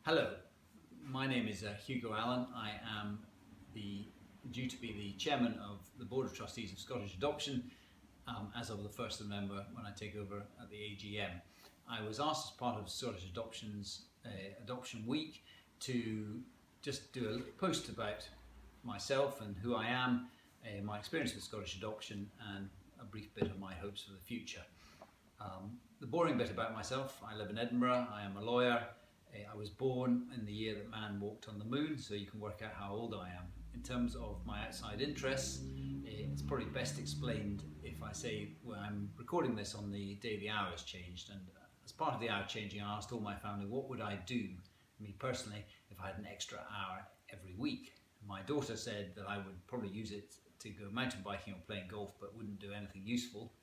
Hello, my name is Hugo Allan. I am due to be the chairman of the Board of Trustees of Scottish Adoption as of the 1st of November when I take over at the AGM. I was asked as part of Scottish Adoption's Adoption Week to just do a post about myself and who I am, my experience with Scottish Adoption, and a brief bit of my hopes for the future. The boring bit about myself: I live in Edinburgh, I am a lawyer. I was born in the year that man walked on the moon, so you can work out how old I am. In terms of my outside interests, it's probably best explained if I say, well, I'm recording this on the day the hour has changed, and as part of the hour changing, I asked all my family what would I do, me personally, if I had an extra hour every week. My daughter said that I would probably use it to go mountain biking or playing golf, but wouldn't do anything useful.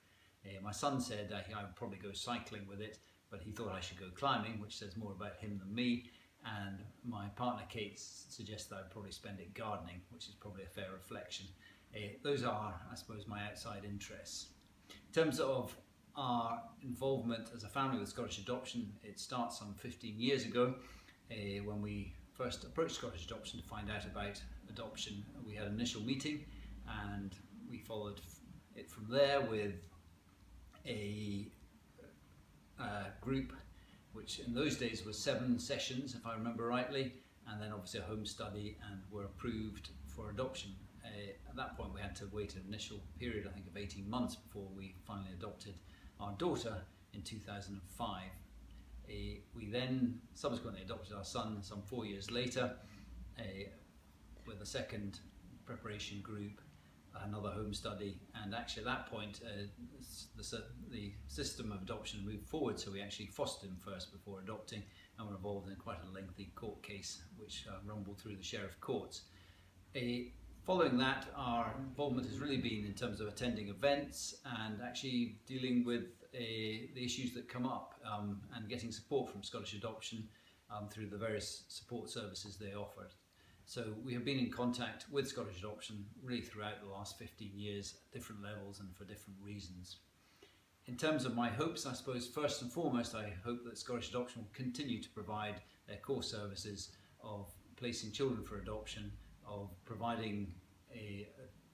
My son said I would probably go cycling with it, but he thought I should go climbing, which says more about him than me. And my partner Kate suggested I'd probably spend it gardening, which is probably a fair reflection. Those are, I suppose, my outside interests. In terms of our involvement as a family with Scottish Adoption, it starts some 15 years ago when we first approached Scottish Adoption to find out about adoption. We had an initial meeting and we followed it from there with a group, which in those days was 7 sessions, if I remember rightly, and then obviously a home study, and were approved for adoption. At that point we had to wait an initial period, I think, of 18 months before we finally adopted our daughter in 2005. We then subsequently adopted our son some 4 years later with a second preparation group, another home study, and actually at that point the system of adoption moved forward, so we actually fostered him first before adopting, and were involved in quite a lengthy court case which rumbled through the sheriff courts. Following that, our involvement has really been in terms of attending events and actually dealing with the issues that come up and getting support from Scottish Adoption through the various support services they offered. So we have been in contact with Scottish Adoption really throughout the last 15 years at different levels and for different reasons. In terms of my hopes, I suppose first and foremost I hope that Scottish Adoption will continue to provide their core services of placing children for adoption, of providing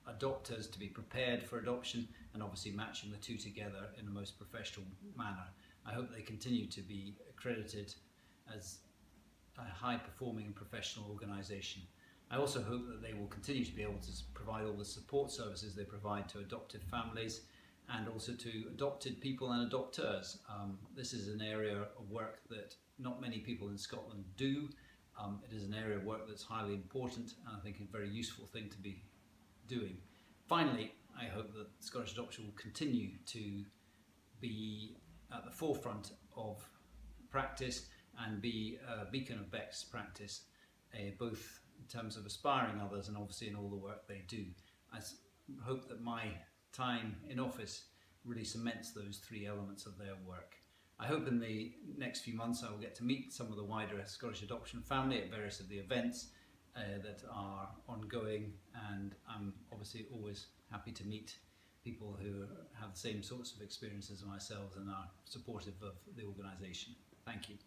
adopters to be prepared for adoption, and obviously matching the two together in the most professional manner. I hope they continue to be accredited as a high-performing and professional organisation. I also hope that they will continue to be able to provide all the support services they provide to adopted families and also to adopted people and adopters. This is an area of work that not many people in Scotland do. It is an area of work that's highly important and I think a very useful thing to be doing. Finally, I hope that Scottish Adoption will continue to be at the forefront of practice and be a beacon of best practice, both in terms of aspiring others and obviously in all the work they do. I hope that my time in office really cements those 3 elements of their work. I hope in the next few months I will get to meet some of the wider Scottish Adoption family at various of the events that are ongoing, and I'm obviously always happy to meet people who have the same sorts of experiences as myself and are supportive of the organisation. Thank you.